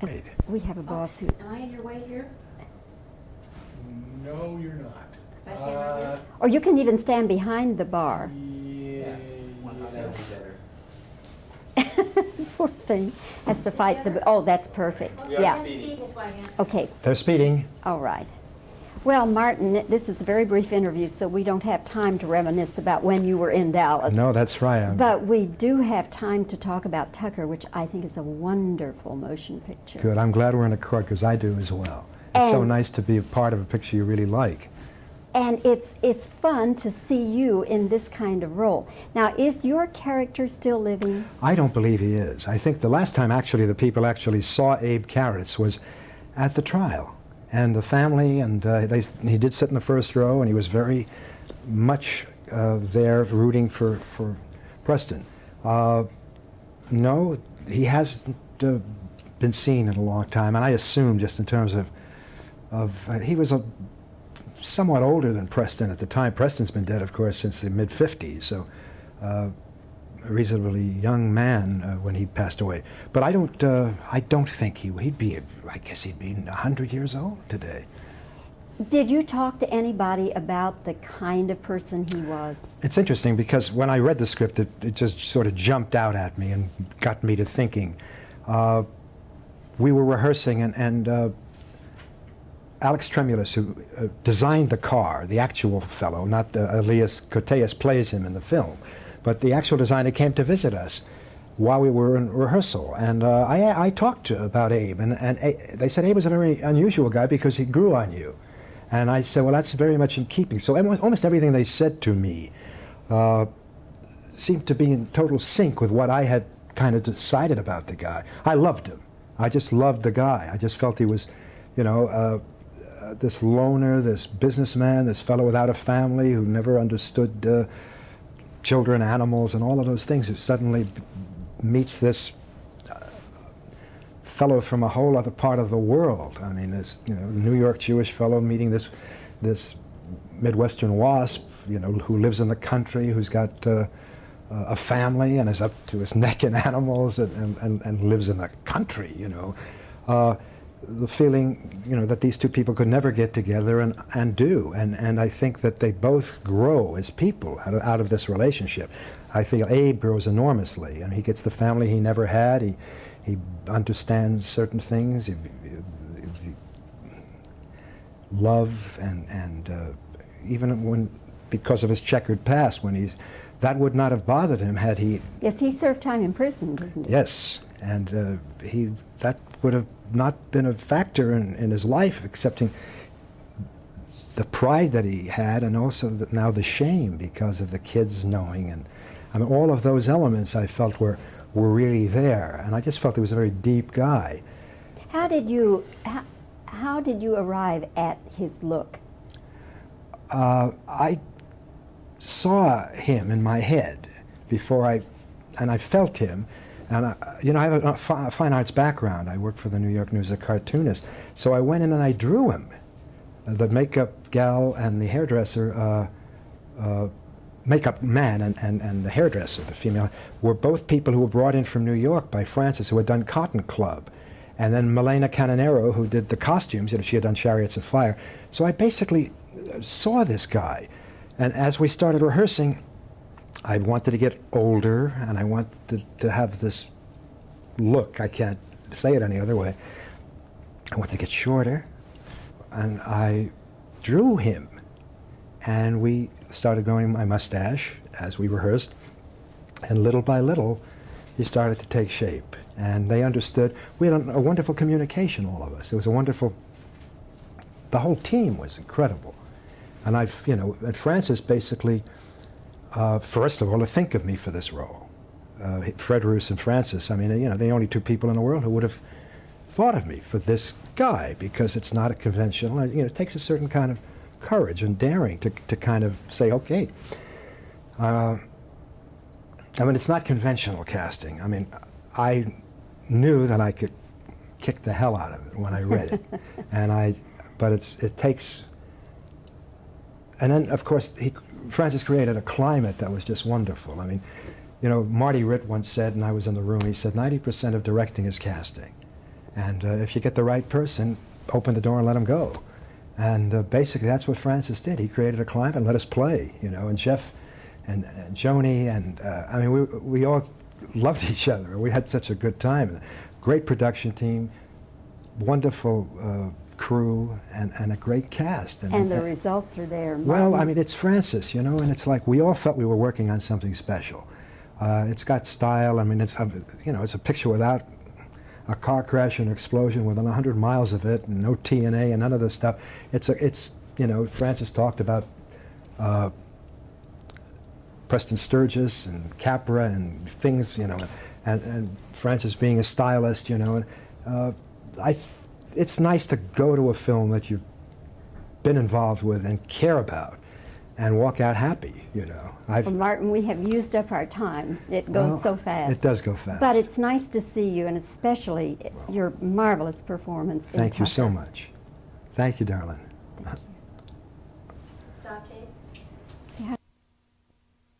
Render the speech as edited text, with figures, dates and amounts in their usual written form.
Great. We have a boss who... Am I in your way here? No, you're not. If I stand right here? Or you can even stand behind the bar. Yeah. That would be better. Poor thing. Has to fight the... Oh, that's perfect. Okay, Yeah. I'm Steve, Miss Wygant. Okay. They're speeding. All right. Well, Martin, this is a very brief interview, so we don't have time to reminisce about when you were in Dallas. No, that's right. But we do have time to talk about Tucker, which I think is a wonderful motion picture. Good. I'm glad we're in a court because I do as well. It's so And- nice to be a part of a picture you really like. And it's fun to see you in this kind of role. Now, is your character still living? I don't believe he is. I think the last time actually the people actually saw Abe Carrots was at the trial. And the family, and he did sit in the first row, and he was very much there rooting for Preston. No, he hasn't been seen in a long time, and I assume just in terms of he was somewhat older than Preston at the time. Preston's been dead, of course, since the mid-50s, so a reasonably young man when he passed away. But I don't think he'd be, I guess he'd be 100 years old today. Did you talk to anybody about the kind of person he was? It's interesting because when I read the script, it just sort of jumped out at me and got me to thinking. We were rehearsing, and Alex Tremulous, who designed the car, the actual fellow, not Elias Koteas plays him in the film, but the actual designer came to visit us while we were in rehearsal. And I talked about Abe, and they said Abe was a very unusual guy because he grew on you. And I said, well, that's very much in keeping. So almost everything they said to me seemed to be in total sync with what I had kind of decided about the guy. I loved him. I just loved the guy. I just felt he was, you know, this loner, this businessman, this fellow without a family who never understood children, animals, and all of those things, who suddenly meets this fellow from a whole other part of the world. I mean, this New York Jewish fellow meeting this Midwestern wasp, who lives in the country, who's got a family and is up to his neck in animals and lives in the country. The feeling, that these two people could never get together and do. And I think that they both grow as people out of this relationship. I feel Abe grows enormously, and he gets the family he never had. He understands certain things, love, and even when, because of his checkered past, that would not have bothered him had he... Yes, he served time in prison, didn't he? Yes, and that would have not been a factor in his life, excepting the pride that he had, and also now the shame because of the kids knowing, and I mean, all of those elements I felt were really there, and I just felt he was a very deep guy. How did you arrive at his look? I saw him in my head before I felt him. And I have a fine arts background. I worked for the New York News as a cartoonist. So I went in and I drew him. The makeup gal and the hairdresser, makeup man and the hairdresser, the female, were both people who were brought in from New York by Francis, who had done Cotton Club. And then Milena Canonero, who did the costumes, she had done Chariots of Fire. So I basically saw this guy. And as we started rehearsing, I wanted to get older, and I wanted to have this look. I can't say it any other way. I wanted to get shorter, and I drew him. And we started growing my mustache as we rehearsed, and little by little, he started to take shape. And they understood. We had a wonderful communication, all of us. It was a wonderful... The whole team was incredible. And and Francis basically... first of all, to think of me for this role. Fred Roos and Francis, I mean, the only two people in the world who would have thought of me for this guy, because it's not a conventional, it takes a certain kind of courage and daring to kind of say, okay. It's not conventional casting. I mean, I knew that I could kick the hell out of it when I read it. But it takes, and then, of course, Francis created a climate that was just wonderful. I mean, Marty Ritt once said, and I was in the room, he said, 90% of directing is casting. And if you get the right person, open the door and let them go. And basically that's what Francis did. He created a climate and let us play, you know, and Jeff and Joni, and I mean, we all loved each other. We had such a good time. Great production team, wonderful crew, and a great cast. And the results are there. Well, I mean, it's Francis, you know, and it's like we all felt we were working on something special. It's got style. I mean, it's you know, it's a picture without a car crash and explosion within 100 miles of it, and no TNA and none of this stuff. It's you know, Francis talked about Preston Sturgis and Capra and things, you know, and Francis being a stylist, you know, and it's nice to go to a film that you've been involved with and care about and walk out happy, you know. Well, Martin, we have used up our time. It goes so fast. It does go fast. But it's nice to see you, and especially your marvelous performance in Thank you so Tucker. much. Thank you, darling. Stop tape.